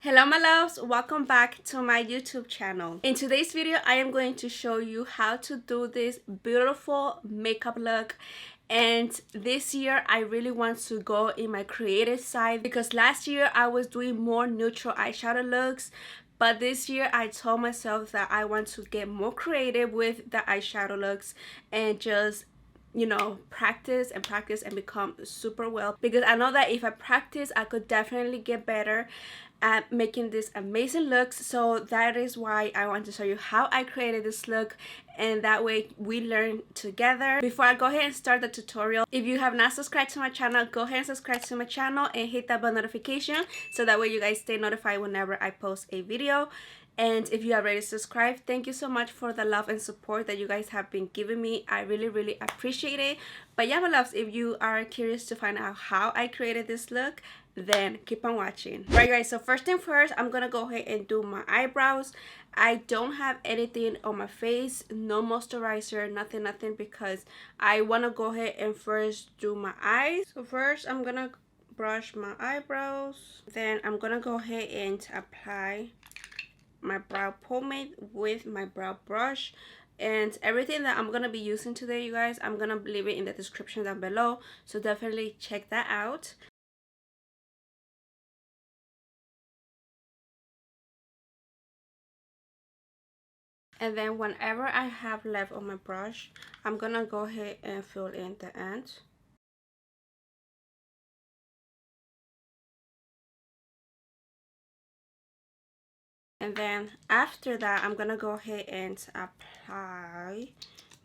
Hello my loves, welcome back to my YouTube channel. In today's video I am going to show you how to do this beautiful makeup look. And this year I really want to go in my creative side because last year I was doing more neutral eyeshadow looks, but this year I told myself that I want to get more creative with the eyeshadow looks and just practice and practice and become super well, because I know that if I practice I could definitely get better at making these amazing looks. So that is why I want to show you how I created this look, and that way we learn together. Before I go ahead and start the tutorial, if you have not subscribed to my channel, go ahead and subscribe to my channel and hit that bell notification so that way you guys stay notified whenever I post a video. And if you are already subscribed, thank you so much for the love and support that you guys have been giving me. I really appreciate it. But yeah, my loves, if you are curious to find out how I created this look, then keep on watching. Right guys, so first thing first, I'm gonna go ahead and do my eyebrows. I don't have anything on my face, no moisturizer, nothing, because I want to go ahead and first do my eyes. So first I'm gonna brush my eyebrows, then I'm gonna go ahead and apply my brow pomade with my brow brush. And everything that I'm gonna be using today, you guys, I'm gonna leave it in the description down below, so definitely check that out. And then whenever I have left on my brush, I'm gonna go ahead and fill in the ends. And then after that, I'm gonna go ahead and apply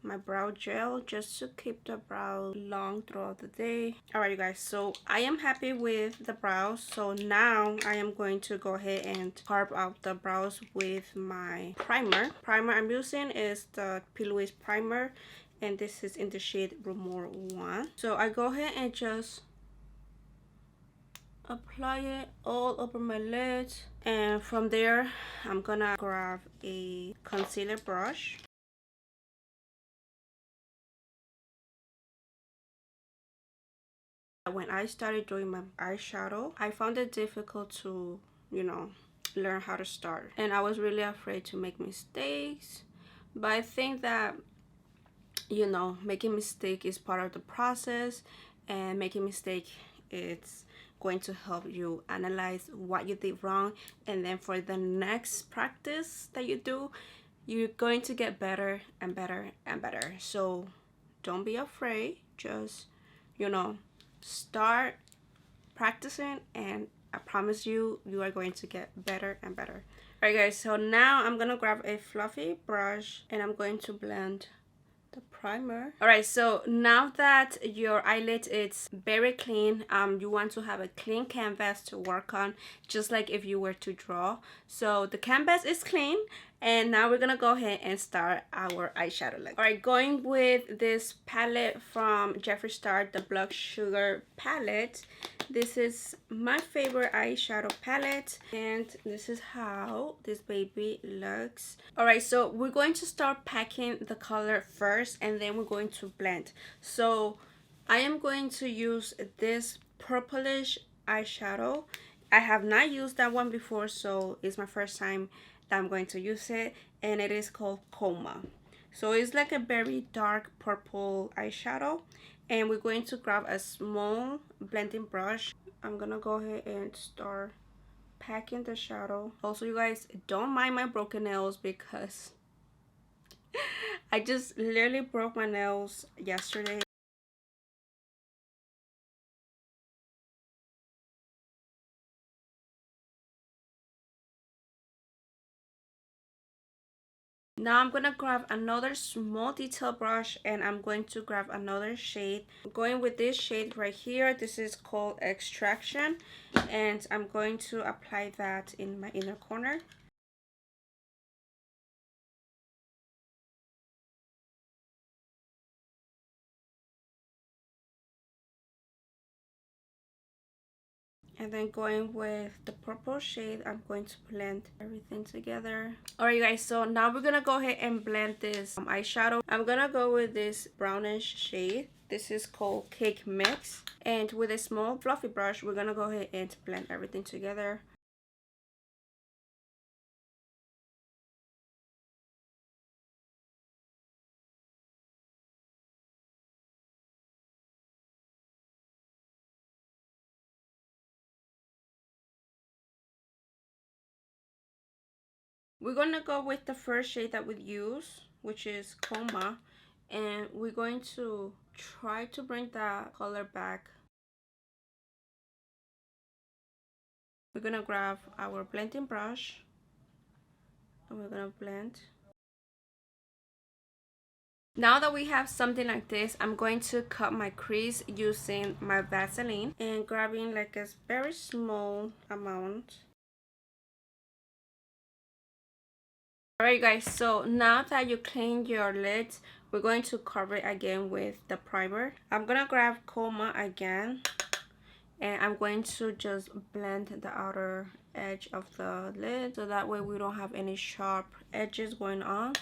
my brow gel just to keep the brow long throughout the day. Alright you guys, so I am happy with the brows. So now I am going to go ahead and carve out the brows with my primer. I'm using is the P. Louise primer, and this is in the shade Rumor 1. So I go ahead and just apply it all over my lids, and from there I'm gonna grab a concealer brush. When I started doing my eyeshadow, I found it difficult to learn how to start, and I was really afraid to make mistakes. But I think that making mistake is part of the process, and making mistake, it's going to help you analyze what you did wrong, and then for the next practice that you do, you're going to get better and better and better. So don't be afraid, just start practicing, and I promise you, you are going to get better and better. Alright guys, so now I'm gonna grab a fluffy brush and I'm going to blend the primer. Alright, so now that your eyelid is very clean, you want to have a clean canvas to work on, just like if you were to draw. So the canvas is clean, and now we're gonna go ahead and start our eyeshadow look. Alright, going with this palette from Jeffree Star, the Blood Sugar palette. This is my favorite eyeshadow palette, and this is how this baby looks. Alright, so we're going to start packing the color first, and then we're going to blend. So I am going to use this purplish eyeshadow. I have not used that one before, so it's my first time that I'm going to use it, and it is called Coma. So it's like a very dark purple eyeshadow, and we're going to grab a small blending brush. I'm gonna go ahead and start packing the shadow. Also, you guys, don't mind my broken nails because I just literally broke my nails yesterday. Now I'm gonna grab another small detail brush, and I'm going to grab another shade. I'm going with this shade right here. This is called Extraction, and I'm going to apply that in my inner corner. And then going with the purple shade, I'm going to blend everything together. Alright guys, so now we're gonna go ahead and blend this eyeshadow. I'm gonna go with this brownish shade. This is called Cake Mix. And with a small fluffy brush, we're gonna go ahead and blend everything together. We're gonna go with the first shade that we use, which is Coma, and we're going to try to bring the color back. We're gonna grab our blending brush and we're gonna blend. Now that we have something like this, I'm going to cut my crease using my Vaseline and grabbing like a very small amount. Alright guys, so now that you clean your lids, we're going to cover it again with the primer. I'm gonna grab Coma again and I'm going to just blend the outer edge of the lid so that way we don't have any sharp edges going on.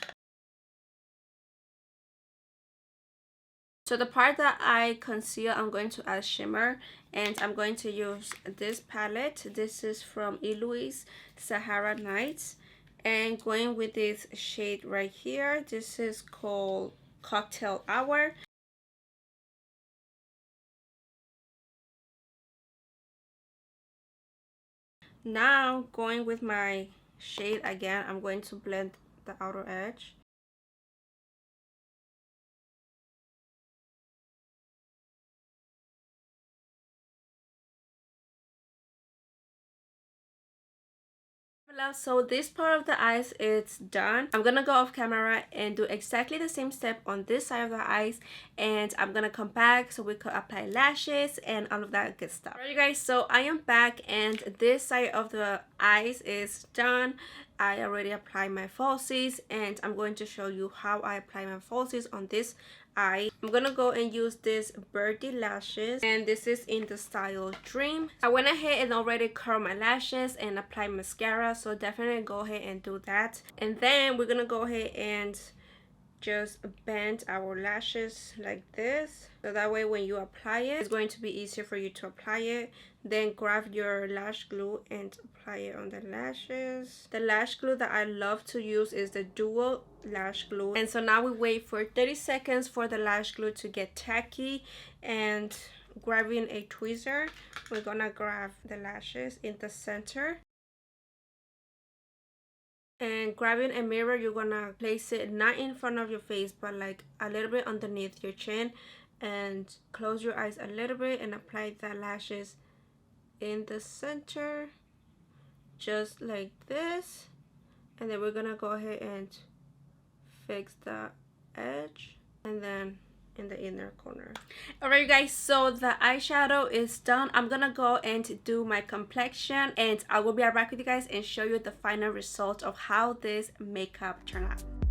So the part that I conceal, I'm going to add shimmer, and I'm going to use this palette. This is from Louise Sahara Nights, and going with this shade right here. This is called Cocktail Hour. Now going with my shade again, I'm going to blend the outer edge. So this part of the eyes is done. I'm gonna go off camera and do exactly the same step on this side of the eyes, and I'm gonna come back so we could apply lashes and all of that good stuff. Alright guys, so I am back and this side of the eyes is done. I already applied my falsies and I'm going to show you how I apply my falsies on this eye. I'm gonna go and use this Birdie lashes, and this is in the style Dream. I went ahead and already curled my lashes and applied mascara, so definitely go ahead and do that. And then we're gonna go ahead and just bend our lashes like this, so that way when you apply it, it's going to be easier for you to apply it. Then grab your lash glue and apply it on the lashes. The lash glue that I love to use is the dual lash glue. And so now we wait for 30 seconds for the lash glue to get tacky, and grabbing a tweezer, we're gonna grab the lashes in the center. And grabbing a mirror, you're gonna place it not in front of your face but like a little bit underneath your chin, and close your eyes a little bit and apply the lashes in the center just like this. And then we're gonna go ahead and fix the edge and then in the inner corner. Alright guys, so the eyeshadow is done. I'm gonna go and do my complexion, and I will be right back with you guys and show you the final result of how this makeup turned out.